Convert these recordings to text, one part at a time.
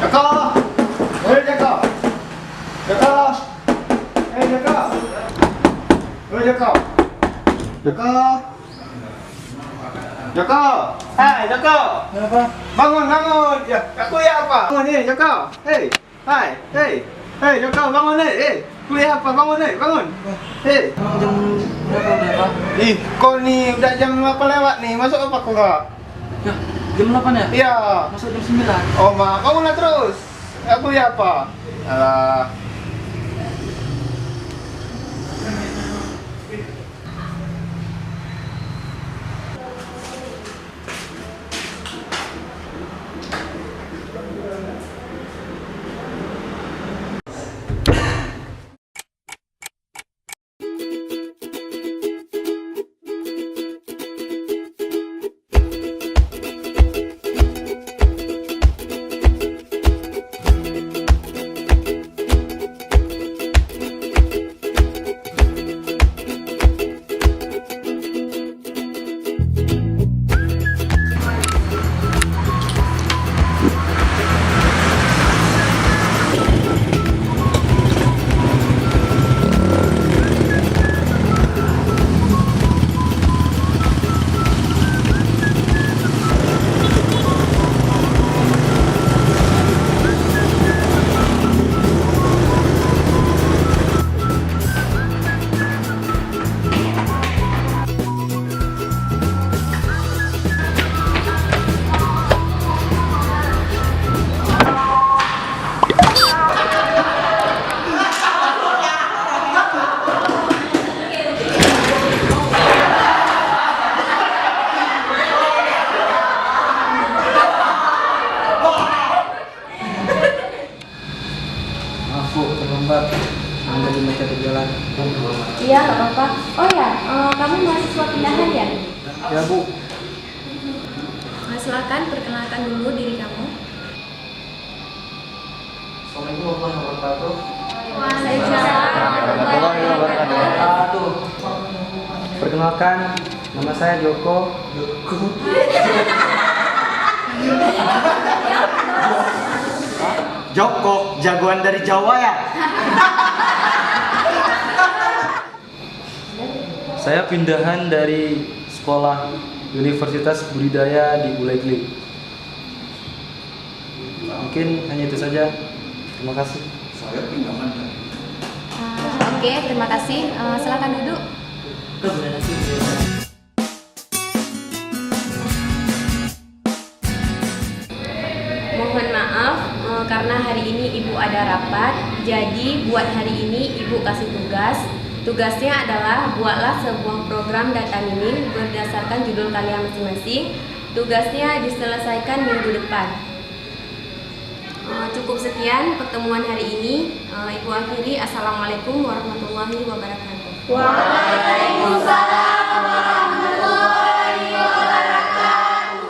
Jaka! Hei Jaka! Jaka! Hei Jaka! Hei Jaka! Jaka! Jaka! Hai Jaka! Kenapa? Bangun bangun! Ya, kuliah apa? Bangun nih Jaka! Hei! Hai! Hei! Hei Jaka bangun nih! Kuliah apa? Bangun nih! Bangun! Hei! Emang jam berapa udah, Pak? Ih, kau nih udah jam 8 lewat nih. Masuk apa kau kak? Ya, jam 8 ya? Iya. Masuk jam 9. Oh, mak, bangunlah terus. Aku kuliah apa? Alah. Maaf Bu, terlambat. Anda dibaca di jalan. Iya, nggak apa-apa. Oh ya, kamu mahasiswa pindahan ya? Ya Bu. Silakan perkenalkan dulu diri kamu. Assalamualaikum warahmatullahi wabarakatuh. Waalaikumsalam. Perkenalkan, nama saya Joko. Joko, jagoan dari Jawa ya? Saya pindahan dari sekolah Universitas Budidaya di Buleleng. Mungkin hanya itu saja. Terima kasih. Oke, terima kasih. Silakan duduk. Mohon maaf karena hari ini Ibu ada rapat. Jadi buat hari ini Ibu kasih tugas. Tugasnya adalah buatlah sebuah program data mining berdasarkan judul kalian masing-masing. Tugasnya diselesaikan minggu depan. Cukup sekian pertemuan hari ini. Ibu akhiri. Assalamualaikum warahmatullahi wabarakatuh. Waalaikumsalam warahmatullahi wabarakatuh.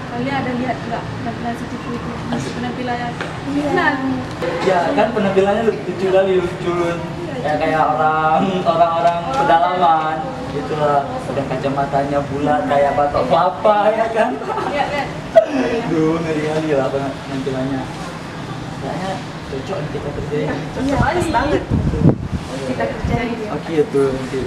Kalian ada lihat nggak penampilan sertifikat penampilannya? Nah, Ya kan penampilannya lucu kali, lucu ya, kayak orang-orang pedalaman gitu lah. Udah kacamatanya bulat kayak batok kelapa ya kan. lihat. Duh, ngeri kali lah penampilannya. Kayaknya cocok nih kita kerjain. Iya, pas banget. Kita kerjain. Oke itu nanti.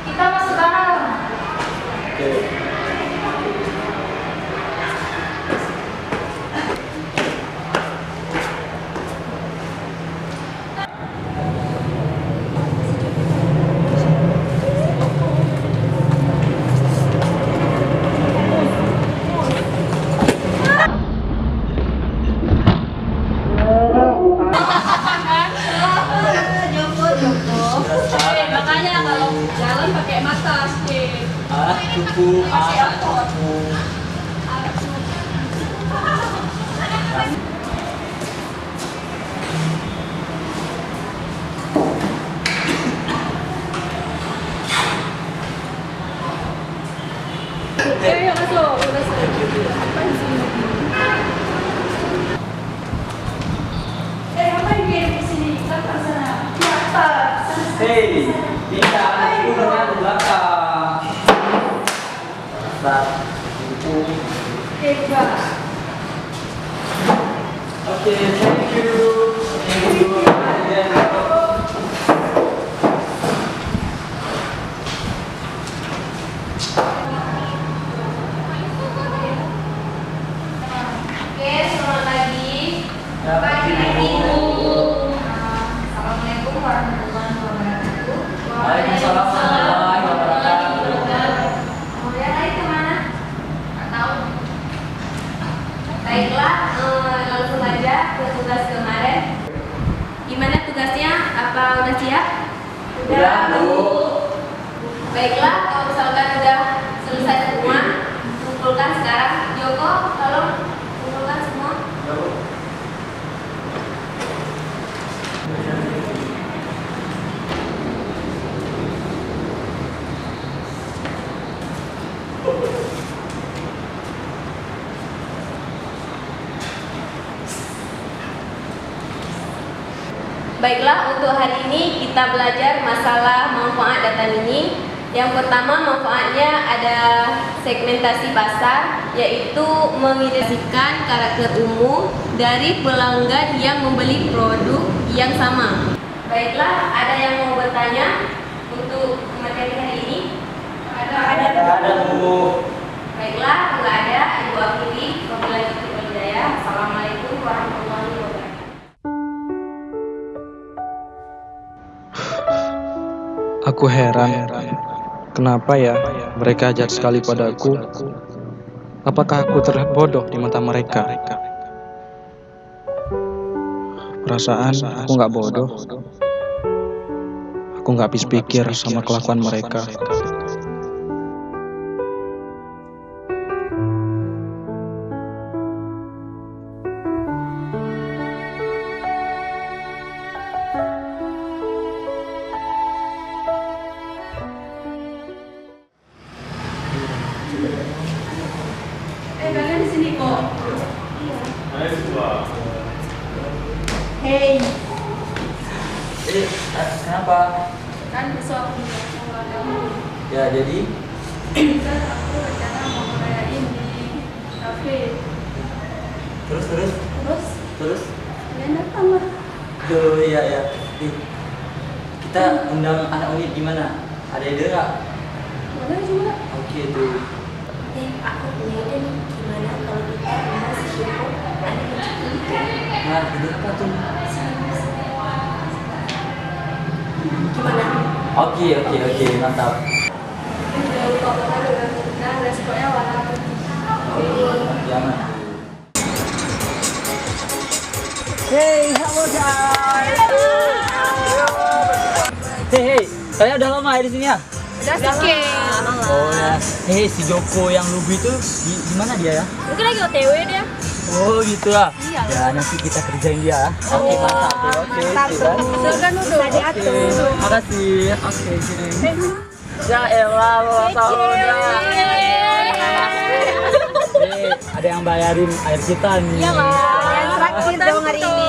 Kita masuk dalam. Oke. Makanya kalau jalan pakai mata sih. Cukup. Yuk masuk. Apa di sini? Ngapain dia di sini? Sana. Di atas. Hei, kita itu benar ke belakang. Start. Hebat. Oke, thank you. Thank you. Oke, selamat pagi. Pagi, Ibu. Assalamualaikum warahmatullahi wabarakatuh. Waalaikumsalam warahmatullahi wabarakatuh. Oh ya, tadi kemana? Nggak tahu. Baiklah, langsung aja ke tugas kemarin. Gimana tugasnya? Apa udah siap? Udah, Bu. Baiklah, kalau misalkan udah selesai semua, kumpulkan sekarang. Joko, tolong kumpulkan semua. Baiklah, untuk hari ini kita belajar masalah manfaat data mini. Yang pertama, manfaatnya ada segmentasi pasar, yaitu mengidentifikasikan karakter umum dari pelanggan yang membeli produk yang sama. Baiklah, ada yang mau bertanya untuk materi hari ini? Ada, Bu. Baiklah, nggak ada, Ibu akhiri. Wabillahi taufiq wal hidayah. Assalamualaikum warahmatullahi wabarakatuh. Aku heran, kenapa ya mereka jahat sekali padaku? Apakah aku terlihat bodoh di mata mereka? Perasaan aku nggak bodoh. Aku nggak habis pikir sama kelakuan mereka. Kalian di sini kok. Hey, Kenapa? kan besok aku mau ulang kamu. Ya, jadi Kan aku rencana mau ngerayain di kafe. terus Terus kalian datang lah. Tuh, iya. Ih, kita undang anak unit gimana? Ada ide nggak? Boleh juga. Oke tuh. Aku punya ide nih, gimana kalau kita masih Joko ada kecil itu? Nah, ide apa tuh? Gimana? Oke, mantap. Jangan lupa pakai dengan kita responnya warna putih. Jangan. Hey, kalian udah lama ya di sini ya? Udah sedikit. Oh ya. Hey, si Joko yang lugu itu gimana dia ya? Mungkin lagi OTW dia. Oh gitu lah. Iya. Ya nanti kita kerjain dia. Oke, mantap. Oke, siap. Silakan duduk. Oke, makasih. Oke, sini. Ya elah, lo tahun ya. Ada yang bayarin air kita nih. Iya lah. Yang terakhir dong hari ini.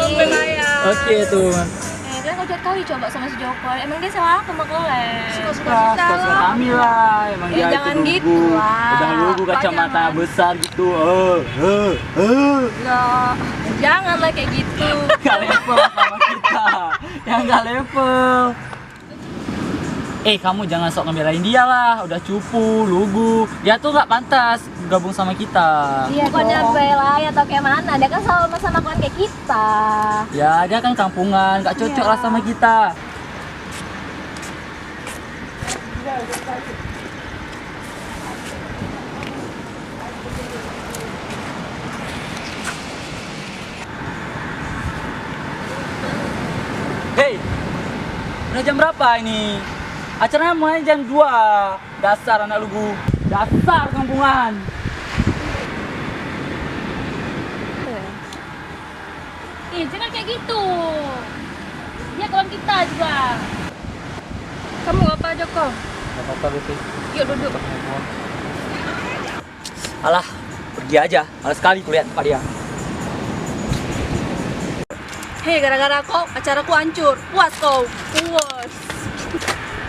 Oke tuh. Kalian kocok kali coba sama si Joko. Emang dia salah apa sama kalian? Suka-suka Nah, kita suka lah. kami lah. Emang dia jangan itu gitu lugu. lah. Udah lugu kacamata Jangan. besar gitu. Lah, jangan lah kayak gitu. Gak level sama kita. Yang gak level. Kamu jangan sok ngebelain dia lah. Udah cupu, lugu. Dia tuh gak pantas gabung sama kita. Iya, bukannya belain atau kayak mana? Dia kan sama-sama kawan kayak kita. Ya, dia kan kampungan, gak cocok lah sama kita. Hei, udah jam berapa ini? Acaranya mulai jam 2. Dasar anak lugu. Dasar kampungan. Jangan kayak gitu. Dia kawan kita juga. Kamu apa, Joko? Gak apa-apa, Betty. Yuk duduk. Alah, pergi aja. Males sekali kulihat tempat dia. Hei, gara-gara kau, acaraku hancur. Puas kau. Puas.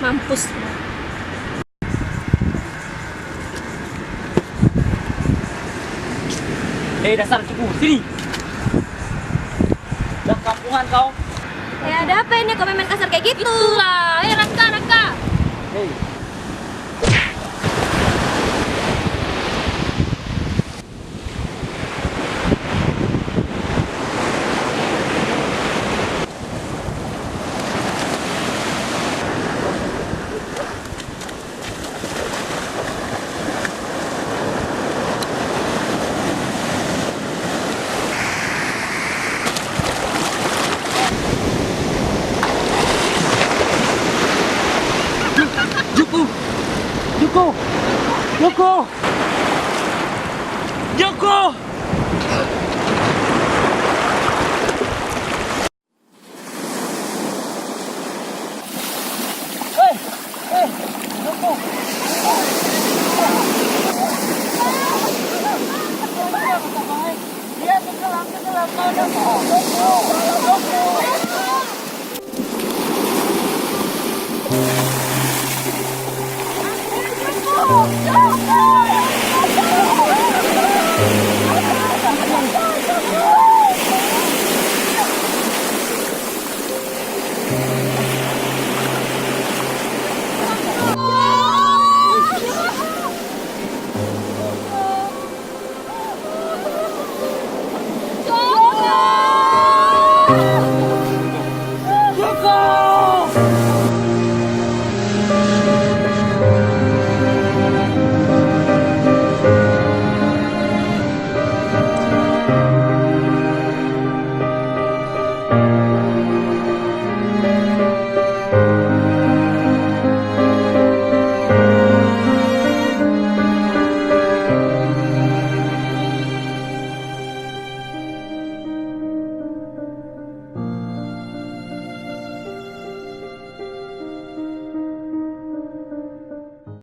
Mampus. Dasar cupu, sini. Dah kampungan kau. Ada apa ini kok main kasar kayak gitu? Lah, Raka, Raka. Hei. Joko! Joko!